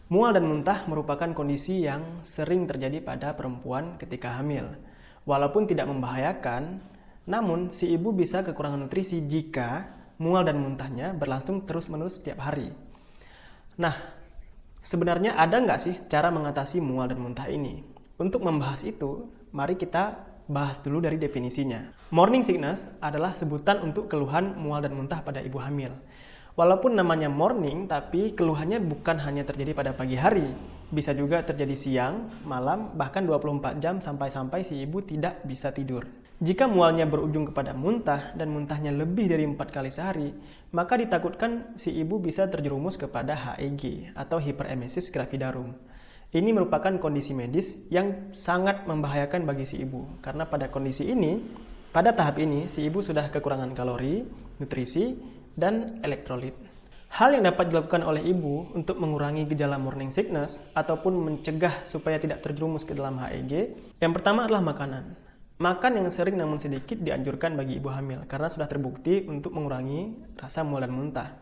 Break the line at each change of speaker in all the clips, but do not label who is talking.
Mual dan muntah merupakan kondisi yang sering terjadi pada perempuan ketika hamil. Walaupun tidak membahayakan, namun si ibu bisa kekurangan nutrisi jika mual dan muntahnya berlangsung terus-menerus setiap hari. Nah, sebenarnya ada nggak sih cara mengatasi mual dan muntah ini? Untuk membahas itu, mari kita bahas dulu dari definisinya. Morning sickness adalah sebutan untuk keluhan mual dan muntah pada ibu hamil. Walaupun namanya morning, tapi keluhannya bukan hanya terjadi pada pagi hari. Bisa juga terjadi siang, malam, bahkan 24 jam sampai-sampai si ibu tidak bisa tidur. Jika mualnya berujung kepada muntah dan muntahnya lebih dari 4 kali sehari, maka ditakutkan si ibu bisa terjerumus kepada HEG atau hiperemesis gravidarum. Ini merupakan kondisi medis yang sangat membahayakan bagi si ibu, karena pada kondisi ini, pada tahap ini, si ibu sudah kekurangan kalori, nutrisi, dan elektrolit. Hal yang dapat dilakukan oleh ibu untuk mengurangi gejala morning sickness ataupun mencegah supaya tidak terjerumus ke dalam HEG, yang pertama adalah makanan. Makan yang sering namun sedikit dianjurkan bagi ibu hamil karena sudah terbukti untuk mengurangi rasa mual dan muntah.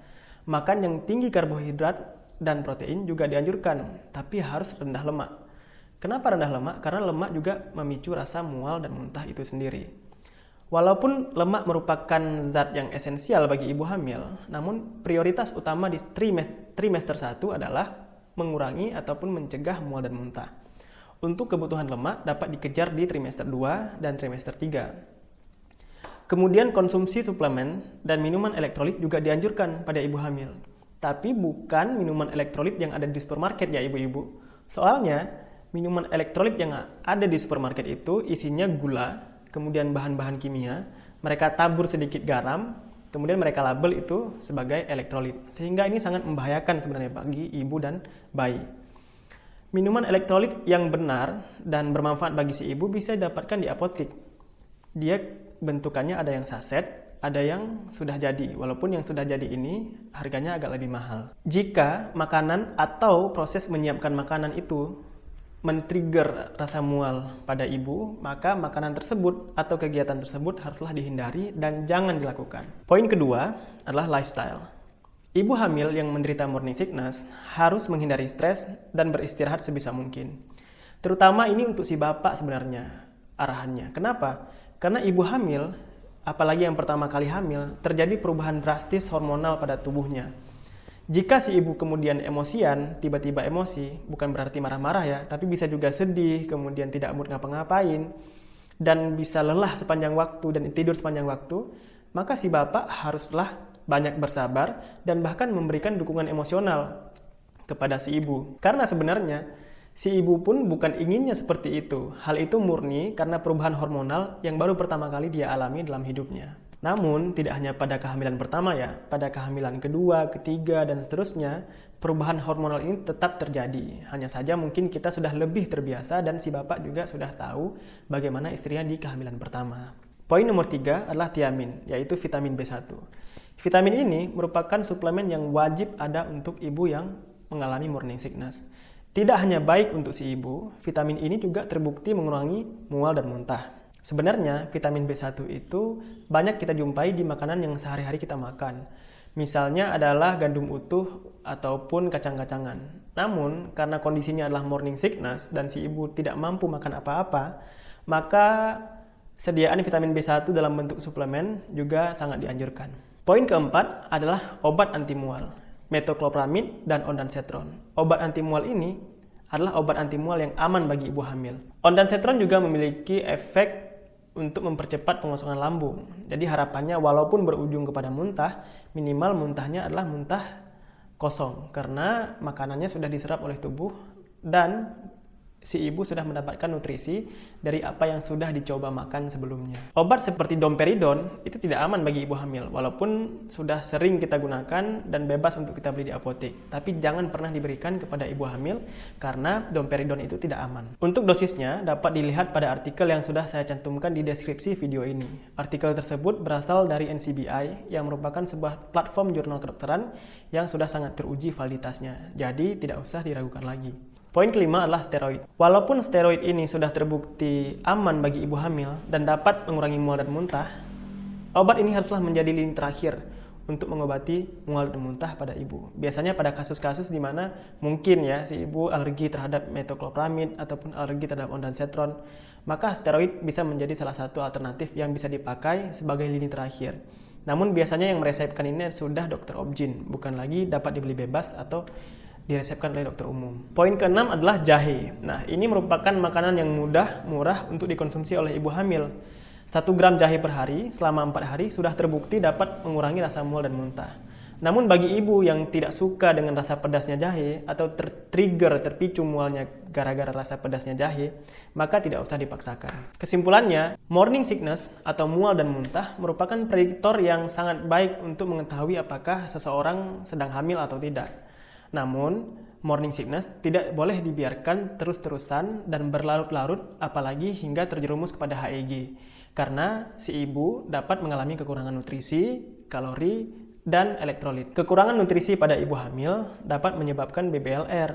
Makan yang tinggi karbohidrat dan protein juga dianjurkan, tapi harus rendah lemak. Kenapa rendah lemak? Karena lemak juga memicu rasa mual dan muntah itu sendiri. Walaupun lemak merupakan zat yang esensial bagi ibu hamil, namun prioritas utama di trimester 1 adalah mengurangi ataupun mencegah mual dan muntah. Untuk kebutuhan lemak dapat dikejar di trimester 2 dan trimester 3. Kemudian konsumsi suplemen dan minuman elektrolit juga dianjurkan pada ibu hamil. Tapi bukan minuman elektrolit yang ada di supermarket ya ibu-ibu. Soalnya, minuman elektrolit yang ada di supermarket itu isinya gula, kemudian bahan-bahan kimia, mereka tabur sedikit garam, kemudian mereka label itu sebagai elektrolit. Sehingga ini sangat membahayakan sebenarnya bagi ibu dan bayi. Minuman elektrolit yang benar dan bermanfaat bagi si ibu bisa didapatkan di apotek. Dia bentukannya ada yang saset, ada yang sudah jadi. Walaupun yang sudah jadi ini harganya agak lebih mahal. Jika makanan atau proses menyiapkan makanan itu men-trigger rasa mual pada ibu, maka makanan tersebut atau kegiatan tersebut haruslah dihindari dan jangan dilakukan. Poin kedua adalah lifestyle. Ibu hamil yang menderita morning sickness harus menghindari stres dan beristirahat sebisa mungkin. Terutama ini untuk si bapak sebenarnya arahannya. Kenapa? Karena ibu hamil, apalagi yang pertama kali hamil, terjadi perubahan drastis hormonal pada tubuhnya. Jika si ibu kemudian emosian, tiba-tiba emosi, bukan berarti marah-marah ya, tapi bisa juga sedih, kemudian tidak mood ngapa-ngapain, dan bisa lelah sepanjang waktu dan tidur sepanjang waktu, maka si bapak haruslah banyak bersabar dan bahkan memberikan dukungan emosional kepada si ibu. Karena sebenarnya, si ibu pun bukan inginnya seperti itu. Hal itu murni karena perubahan hormonal yang baru pertama kali dia alami dalam hidupnya. Namun, tidak hanya pada kehamilan pertama ya, pada kehamilan kedua, ketiga, dan seterusnya, perubahan hormonal ini tetap terjadi. Hanya saja mungkin kita sudah lebih terbiasa dan si bapak juga sudah tahu bagaimana istrinya di kehamilan pertama. Poin nomor 3 adalah tiamin, yaitu vitamin B1. Vitamin ini merupakan suplemen yang wajib ada untuk ibu yang mengalami morning sickness. Tidak hanya baik untuk si ibu, vitamin ini juga terbukti mengurangi mual dan muntah. Sebenarnya, vitamin B1 itu banyak kita jumpai di makanan yang sehari-hari kita makan. Misalnya adalah gandum utuh ataupun kacang-kacangan. Namun, karena kondisinya adalah morning sickness dan si ibu tidak mampu makan apa-apa, maka sediaan vitamin B1 dalam bentuk suplemen juga sangat dianjurkan. Poin keempat adalah obat anti mual, metoclopramid dan ondansetron. Obat anti mual ini adalah obat anti mual yang aman bagi ibu hamil. Ondansetron juga memiliki efek untuk mempercepat pengosongan lambung. Jadi harapannya walaupun berujung kepada muntah, minimal muntahnya adalah muntah kosong karena makanannya sudah diserap oleh tubuh dan si ibu sudah mendapatkan nutrisi dari apa yang sudah dicoba makan sebelumnya. Obat seperti domperidon itu tidak aman bagi ibu hamil walaupun sudah sering kita gunakan dan bebas untuk kita beli di apotek. Tapi jangan pernah diberikan kepada ibu hamil karena domperidon itu tidak aman. Untuk dosisnya dapat dilihat pada artikel yang sudah saya cantumkan di deskripsi video ini. Artikel tersebut berasal dari NCBI yang merupakan sebuah platform jurnal kedokteran yang sudah sangat teruji validitasnya. Jadi tidak usah diragukan lagi. Poin kelima adalah steroid. Walaupun steroid ini sudah terbukti aman bagi ibu hamil dan dapat mengurangi mual dan muntah, obat ini haruslah menjadi lini terakhir untuk mengobati mual dan muntah pada ibu. Biasanya pada kasus-kasus di mana mungkin ya si ibu alergi terhadap metoclopramid ataupun alergi terhadap ondansetron, maka steroid bisa menjadi salah satu alternatif yang bisa dipakai sebagai lini terakhir. Namun biasanya yang meresepkan ini sudah dokter obgyn, bukan lagi dapat dibeli bebas atau diresepkan oleh dokter umum. Poin keenam adalah jahe. Nah, ini merupakan makanan yang mudah, murah untuk dikonsumsi oleh ibu hamil. 1 gram jahe per hari selama 4 hari sudah terbukti dapat mengurangi rasa mual dan muntah. Namun bagi ibu yang tidak suka dengan rasa pedasnya jahe atau terpicu mualnya gara-gara rasa pedasnya jahe, maka tidak usah dipaksakan. Kesimpulannya, morning sickness atau mual dan muntah merupakan prediktor yang sangat baik untuk mengetahui apakah seseorang sedang hamil atau tidak. Namun, morning sickness tidak boleh dibiarkan terus-terusan dan berlarut-larut apalagi hingga terjerumus kepada HEG. Karena si ibu dapat mengalami kekurangan nutrisi, kalori, dan elektrolit. Kekurangan nutrisi pada ibu hamil dapat menyebabkan BBLR,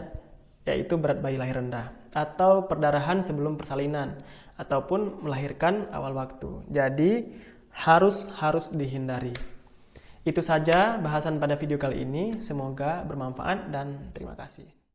yaitu berat bayi lahir rendah, atau perdarahan sebelum persalinan, ataupun melahirkan awal waktu. Jadi, harus dihindari. Itu saja bahasan pada video kali ini. Semoga bermanfaat dan terima kasih.